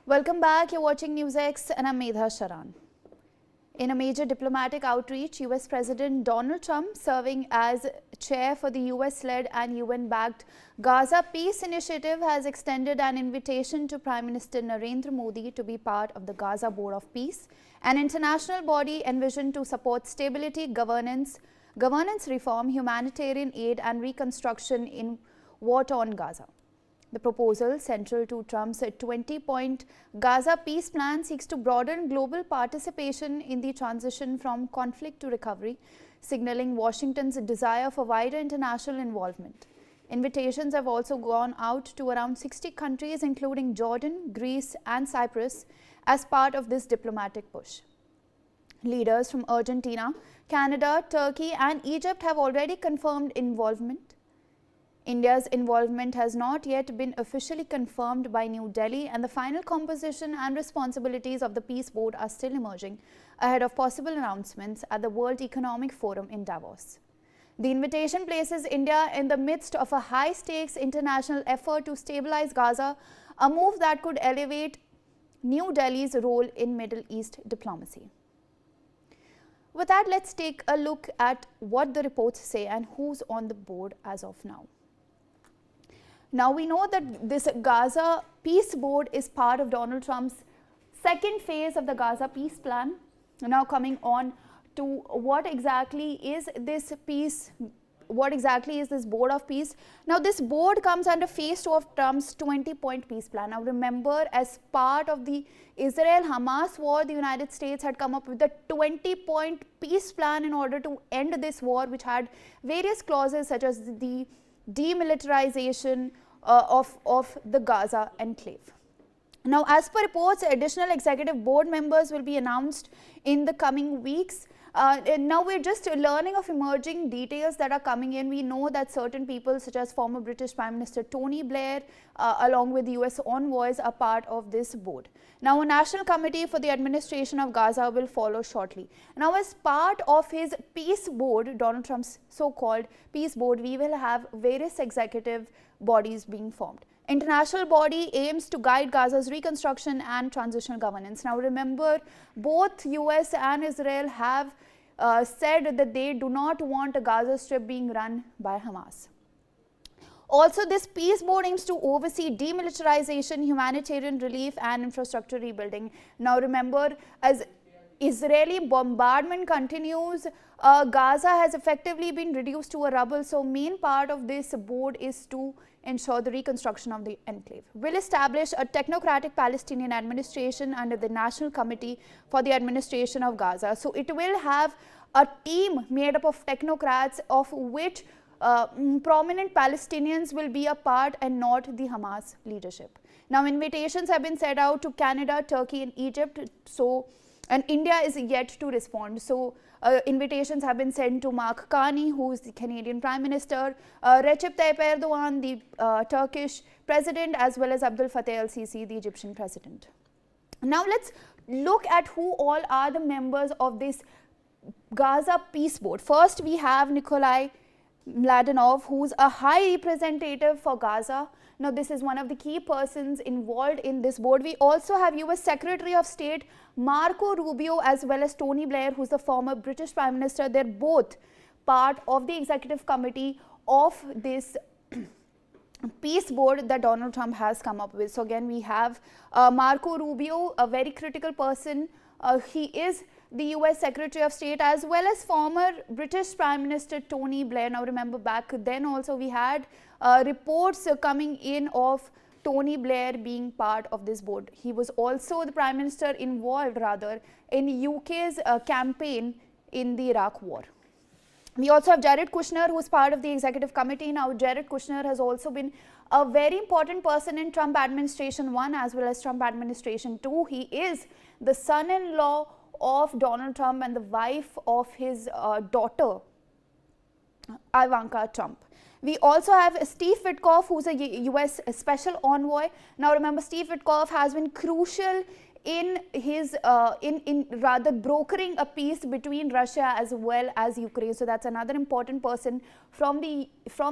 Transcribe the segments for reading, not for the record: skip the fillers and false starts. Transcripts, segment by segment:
Welcome back. You're watching NewsX and I'm Medha Sharan. In a major diplomatic outreach, US President Donald Trump, serving as chair for the US-led and UN-backed Gaza Peace Initiative, has extended an invitation to Prime Minister Narendra Modi to be part of the Gaza Board of Peace, an international body envisioned to support stability, governance reform, humanitarian aid and reconstruction in war-torn Gaza. The proposal, central to Trump's 20-point Gaza peace plan, seeks to broaden global participation in the transition from conflict to recovery, signaling Washington's desire for wider international involvement. Invitations have also gone out to around 60 countries, including Jordan, Greece, and Cyprus, as part of this diplomatic push. Leaders from Argentina, Canada, Turkey, and Egypt have already confirmed involvement. India's involvement has not yet been officially confirmed by New Delhi, and the final composition and responsibilities of the Peace Board are still emerging ahead of possible announcements at the World Economic Forum in Davos. The invitation places India in the midst of a high-stakes international effort to stabilize Gaza, a move that could elevate New Delhi's role in Middle East diplomacy. With that, let's take a look at what the reports say and who's on the board as of now. Now, we know that this Gaza Peace Board is part of Donald Trump's second phase of the Gaza peace plan. Now, coming on to what exactly is this peace, what exactly is this Board of Peace? Now, this board comes under phase 2 of Trump's 20-point peace plan. Now, remember, as part of the Israel-Hamas war, the United States had come up with a 20-point peace plan in order to end this war, which had various clauses such as the demilitarization of the Gaza enclave. Now, as per reports, additional executive board members will be announced in the coming weeks. Now we're just learning of emerging details that are coming in. We know that certain people such as former British Prime Minister Tony Blair along with US envoys are part of this board. Now, a national committee for the administration of Gaza will follow shortly. Now, as part of his peace board, Donald Trump's so-called peace board, we will have various executive bodies being formed. International body aims to guide Gaza's reconstruction and transitional governance. Now, remember, both US and Israel have said that they do not want a Gaza Strip being run by Hamas. Also, this peace board aims to oversee demilitarization, humanitarian relief, and infrastructure rebuilding. Now, remember, as Israeli bombardment continues, Gaza has effectively been reduced to a rubble. So, main part of this board is to ensure the reconstruction of the enclave. Will establish a technocratic Palestinian administration under the National Committee for the Administration of Gaza. So, it will have a team made up of technocrats, of which prominent Palestinians will be a part and not the Hamas leadership. Now, invitations have been sent out to Canada, Turkey, and Egypt. And India is yet to respond. So, invitations have been sent to Mark Carney, who is the Canadian Prime Minister, Recep Tayyip Erdogan, the Turkish President, as well as Abdel Fattah el-Sisi, the Egyptian President. Now, let's look at who all are the members of this Gaza Peace Board. First, we have Nikolai Mladenov, who's a high representative for Gaza. Now, this is one of the key persons involved in this board. We also have US Secretary of State Marco Rubio, as well as Tony Blair, who's the former British Prime Minister. They're both part of the executive committee of this peace board that Donald Trump has come up with. So, again, we have Marco Rubio, a very critical person. He is the US Secretary of State, as well as former British Prime Minister Tony Blair. Now, remember, back then also we had reports coming in of Tony Blair being part of this board. He was also the Prime Minister involved, rather, in UK's campaign in the Iraq War. We also have Jared Kushner, who is part of the executive committee. Now, Jared Kushner has also been a very important person in Trump administration 1 as well as Trump administration 2. He is the son-in-law of Donald Trump and the wife of his daughter, Ivanka Trump. We also have Steve Witkoff, who's a US special envoy. Now, remember, Steve Witkoff has been crucial in his in rather brokering a peace between Russia as well as Ukraine. So that's another important person from the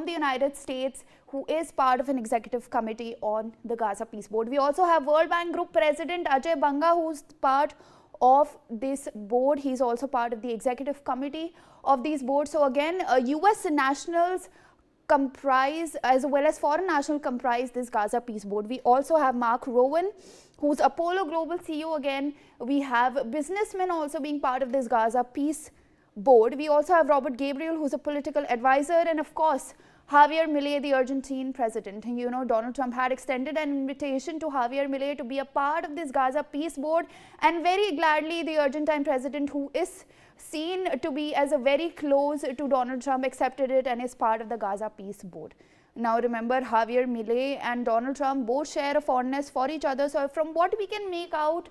United States who is part of an executive committee on the Gaza Peace Board. We also have World Bank Group President Ajay Banga, who's part of this board. He's also part of the executive committee of these boards. So again, US nationals comprise, as well as foreign nationals comprise this Gaza Peace Board. We also have Mark Rowan, who's Apollo Global CEO again. We have businessmen also being part of this Gaza Peace Board. We also have Robert Gabriel, who's a political advisor, and of course, Javier Milei, the Argentine president. And you know, Donald Trump had extended an invitation to Javier Milei to be a part of this Gaza Peace Board, and very gladly the Argentine president, who is seen to be as a very close to Donald Trump, accepted it and is part of the Gaza Peace Board. Now remember, Javier Milei and Donald Trump both share a fondness for each other. So from what we can make out,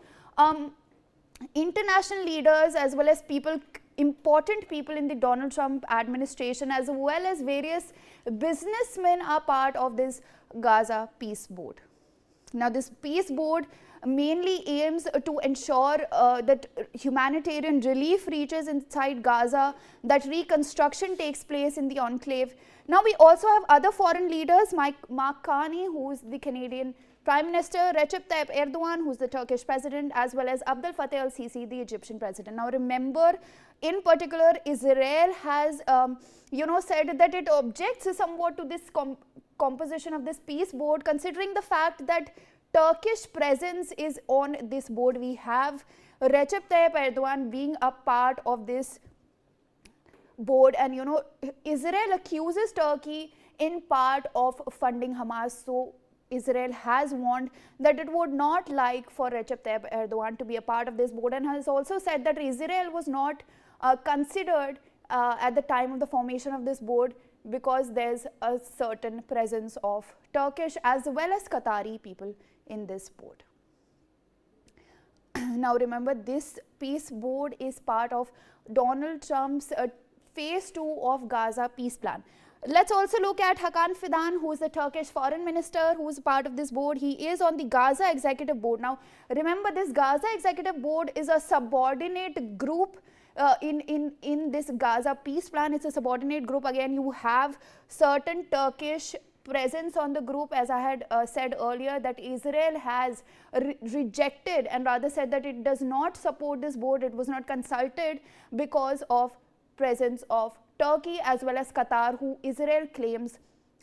international leaders as well as people, important people in the Donald Trump administration, as well as various businessmen, are part of this Gaza Peace Board. Now this Peace Board mainly aims to ensure that humanitarian relief reaches inside Gaza, that reconstruction takes place in the enclave. Now we also have other foreign leaders, Mark Carney, who is the Canadian Prime Minister, Recep Tayyip Erdogan, who is the Turkish president, as well as Abdel Fattah al-Sisi, the Egyptian president. Now remember, in particular, Israel has said that it objects somewhat to this composition of this peace board, considering the fact that Turkish presence is on this board. We have Recep Tayyip Erdogan being a part of this board, and you know, Israel accuses Turkey in part of funding Hamas. So Israel has warned that it would not like for Recep Tayyip Erdogan to be a part of this board, and has also said that Israel was not considered at the time of the formation of this board, because there's a certain presence of Turkish as well as Qatari people in this board. Now remember, this peace board is part of Donald Trump's phase 2 of Gaza peace plan. Let's also look at Hakan Fidan, who is the Turkish foreign minister, who is part of this board. He is on the Gaza executive board. Now remember, this Gaza executive board is a subordinate group in this Gaza peace plan. It's a subordinate group. Again, you have certain Turkish presence on the group, as I had said earlier, that Israel has rejected and rather said that it does not support this board. It was not consulted because of presence of Turkey as well as Qatar, who Israel claims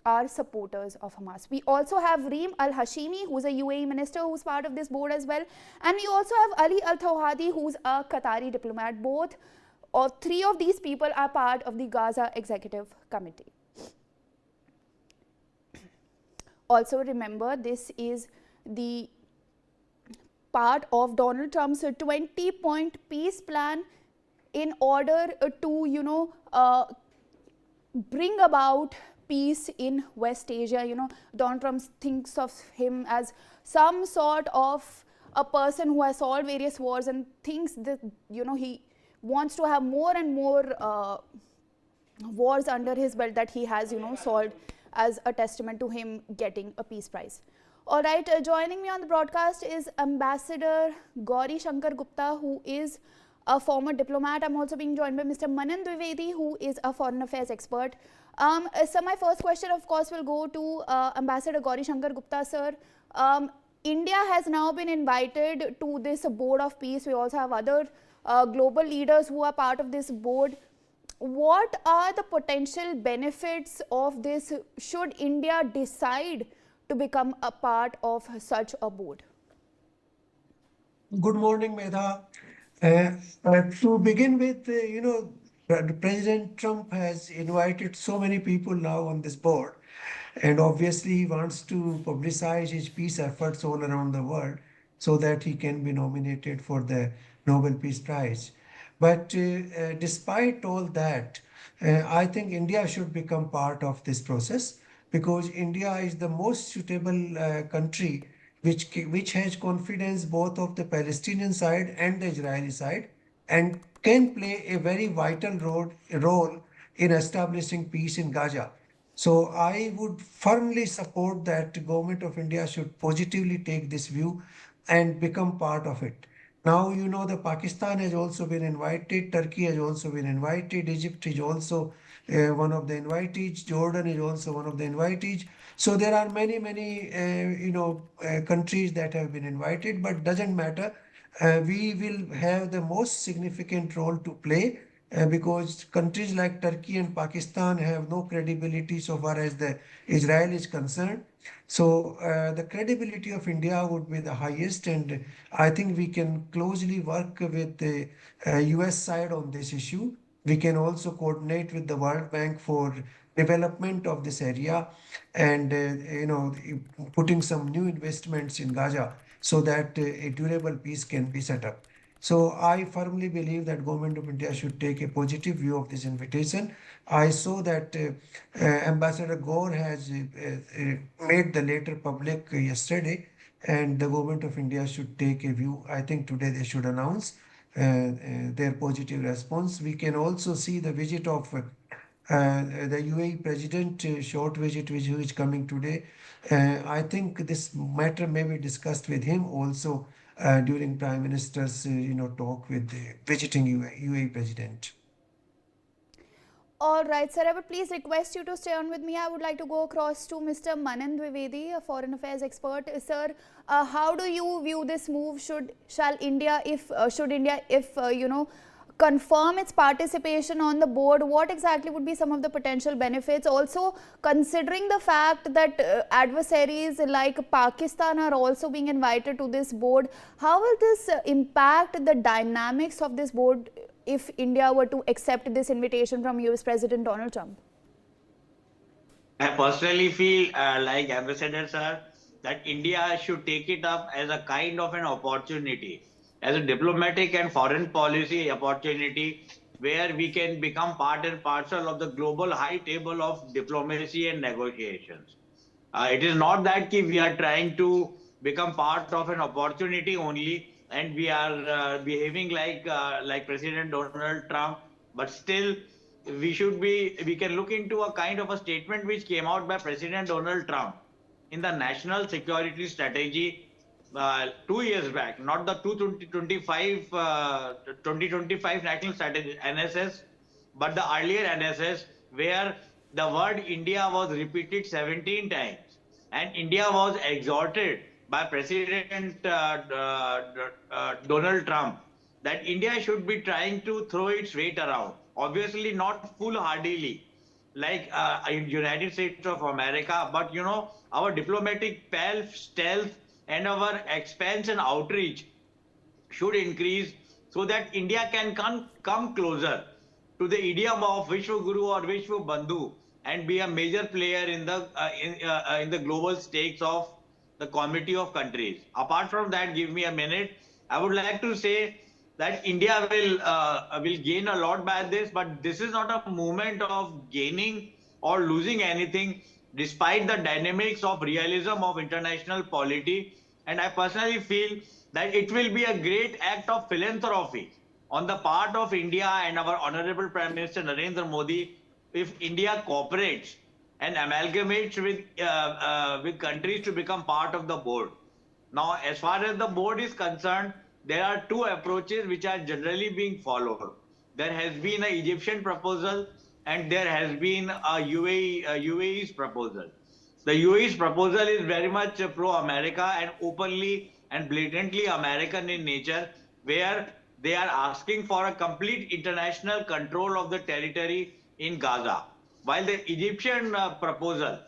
are supporters of Hamas. We also have Reem Al-Hashimi, who is a UAE minister, who is part of this board as well. And we also have Ali Al-Thawhadi, who is a Qatari diplomat. Both or three of these people are part of the Gaza Executive Committee. Also remember, this is the part of Donald Trump's 20-point peace plan in order to, bring about peace in West Asia. You know, Donald Trump thinks of him as some sort of a person who has solved various wars, and thinks that, you know, he wants to have more and more wars under his belt that he has, solved, as a testament to him getting a peace prize. All right, joining me on the broadcast is Ambassador Gauri Shankar Gupta, who is a former diplomat. I'm also being joined by Mr. Manan Dwivedi, who is a foreign affairs expert. So my first question, of course, will go to Ambassador Gauri Shankar Gupta, sir. India has now been invited to this Board of Peace. We also have other global leaders who are part of this board. What are the potential benefits of this should India decide to become a part of such a board? Good morning, Medha. To begin with, President Trump has invited so many people now on this board, and obviously he wants to publicize his peace efforts all around the world so that he can be nominated for the Nobel Peace Prize. But despite all that, I think India should become part of this process, because India is the most suitable country which has confidence both of the Palestinian side and the Israeli side, and can play a very vital role in establishing peace in Gaza. So I would firmly support that the government of India should positively take this view, and become part of it. Now, the Pakistan has also been invited, Turkey has also been invited, Egypt is also one of the invitees, Jordan is also one of the invitees. So there are many, many, countries that have been invited, but doesn't matter. We will have the most significant role to play because countries like Turkey and Pakistan have no credibility so far as the Israel is concerned. So the credibility of India would be the highest, and I think we can closely work with the US side on this issue. We can also coordinate with the World Bank for development of this area, and putting some new investments in Gaza so that a durable peace can be set up. So I firmly believe that government of India should take a positive view of this invitation. I saw that Ambassador Gore has made the letter public yesterday, and the government of India should take a view. I think today they should announce their positive response. We can also see the visit of the UAE president, short visit which is coming today. I think this matter may be discussed with him also during Prime Minister's talk with the visiting UAE president. All right, sir, I would please request you to stay on with me. I would like to go across to Mr. Manan Dwivedi, a foreign affairs expert. Sir, how do you view this move? Should India, if confirm its participation on the board? What exactly would be some of the potential benefits? Also, considering the fact that adversaries like Pakistan are also being invited to this board, how will this impact the dynamics of this board if India were to accept this invitation from US President Donald Trump? I personally feel like Ambassador sir, that India should take it up as a kind of an opportunity, as a diplomatic and foreign policy opportunity, where we can become part and parcel of the global high table of diplomacy and negotiations. It is not that we are trying to become part of an opportunity only, and we are behaving like President Donald Trump, but still we can look into a kind of a statement which came out by President Donald Trump in the national security strategy 2 years back, not the 2025 national strategy NSS, but the earlier NSS, where the word India was repeated 17 times, and India was exhorted by President Donald Trump that India should be trying to throw its weight around. Obviously, not foolhardily like in United States of America, but our diplomatic stealth and our expanse and outreach should increase so that India can come closer to the idiom of Vishwa Guru or Vishwa Bandhu and be a major player in the global stakes of the community of countries. Apart from that, give me a minute. I would like to say that India will gain a lot by this, but this is not a movement of gaining or losing anything, despite the dynamics of realism of international polity. And I personally feel that it will be a great act of philanthropy on the part of India and our Honorable Prime Minister Narendra Modi if India cooperates and amalgamates with countries to become part of the board. Now, as far as the board is concerned, there are two approaches which are generally being followed. There has been an Egyptian proposal and there has been a UAE's proposal. The UAE's proposal is very much pro-America and openly and blatantly American in nature, where they are asking for a complete international control of the territory in Gaza. While the Egyptian proposal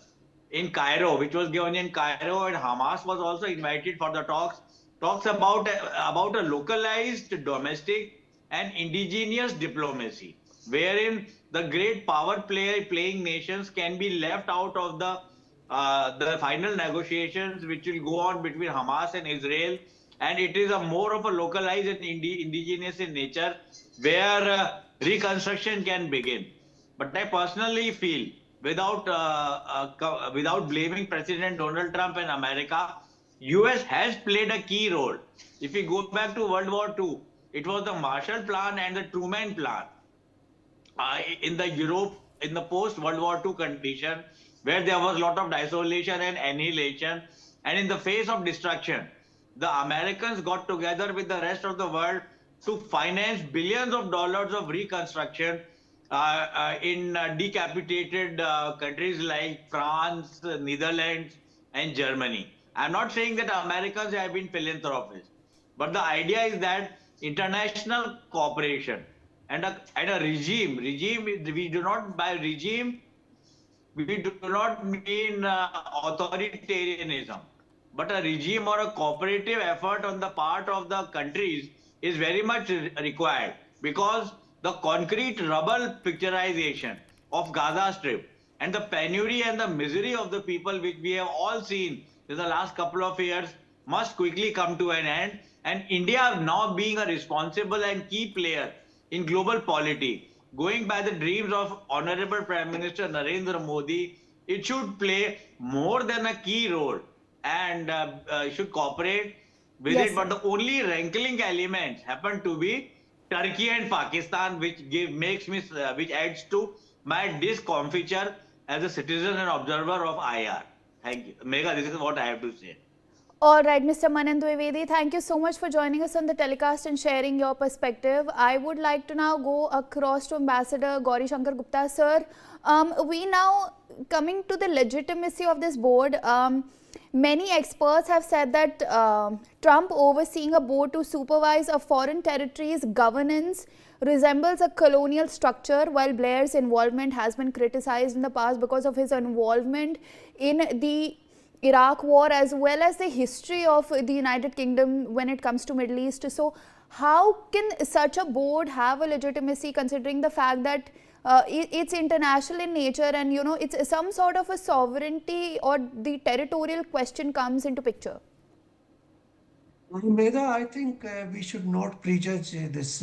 in Cairo, which was given in Cairo, and Hamas was also invited for the talks about a localized domestic and indigenous diplomacy, wherein the great playing nations can be left out of the final negotiations which will go on between Hamas and Israel, and it is a more of a localized and indigenous in nature where reconstruction can begin. But I personally feel, without blaming President Donald Trump and America, US has played a key role. If we go back to World War II, it was the Marshall Plan and the Truman Plan in the Europe in the post-World War II condition, where there was a lot of desolation and annihilation, and in the face of destruction, the Americans got together with the rest of the world to finance billions of dollars of reconstruction in decapitated countries like France, Netherlands, and Germany. I'm not saying that Americans have been philanthropists, but the idea is that international cooperation and a regime, we do not, by regime, we do not mean authoritarianism, but a regime or a cooperative effort on the part of the countries is very much required, because the concrete rubble picturization of Gaza Strip and the penury and the misery of the people, which we have all seen in the last couple of years, must quickly come to an end. And India, now being a responsible and key player in global polity, going by the dreams of Honorable Prime Minister Narendra Modi, it should play more than a key role and should cooperate with Yes, it. sir. But the only rankling elements happen to be Turkey and Pakistan, which adds to my discomfiture as a citizen and observer of IR. Thank you, Megha. This is what I have to say. All right, Mr. Manan Dwivedi, thank you so much for joining us on the telecast and sharing your perspective. I would like to now go across to Ambassador Gauri Shankar Gupta. Sir, we now coming to the legitimacy of this board. Many experts have said that Trump overseeing a board to supervise a foreign territory's governance resembles a colonial structure, while Blair's involvement has been criticized in the past because of his involvement in the Iraq war as well as the history of the United Kingdom when it comes to Middle East. So how can such a board have a legitimacy, considering the fact that it's international in nature, and it's some sort of a sovereignty or the territorial question comes into picture? Megha, I think we should not prejudge this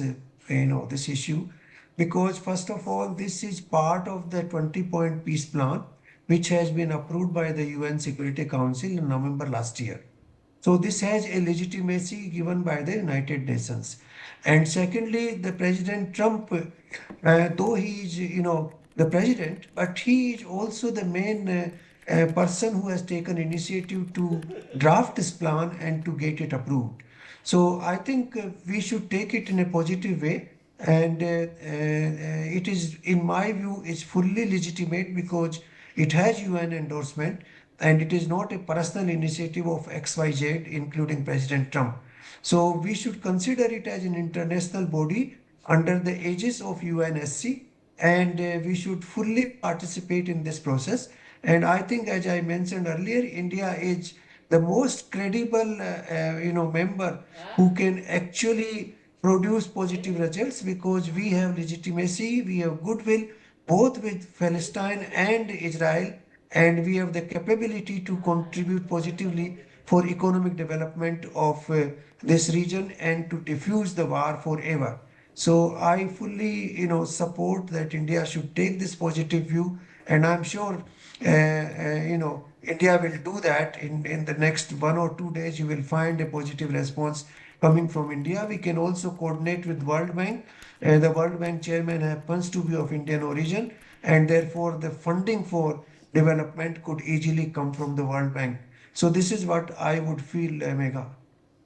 issue, because first of all, this is part of the 20-point peace plan, which has been approved by the UN Security Council in November last year. So this has a legitimacy given by the United Nations. And secondly, the President Trump, though he is, the president, but he is also the main person who has taken initiative to draft this plan and to get it approved. So I think we should take it in a positive way. And it is, in my view, is fully legitimate because it has UN endorsement, and it is not a personal initiative of XYZ, including President Trump. So we should consider it as an international body under the aegis of UNSC, and we should fully participate in this process. And I think, as I mentioned earlier, India is the most credible, member who can actually produce positive results, because we have legitimacy, we have goodwill both with Palestine and Israel, and we have the capability to contribute positively for economic development of this region and to diffuse the war forever. So I fully, support that India should take this positive view, and I'm sure, India will do that in the next 1 or 2 days. You will find a positive response coming from India. We can also coordinate with World Bank. The World Bank chairman happens to be of Indian origin, and therefore the funding for development could easily come from the World Bank. So this is what I would feel, Megha.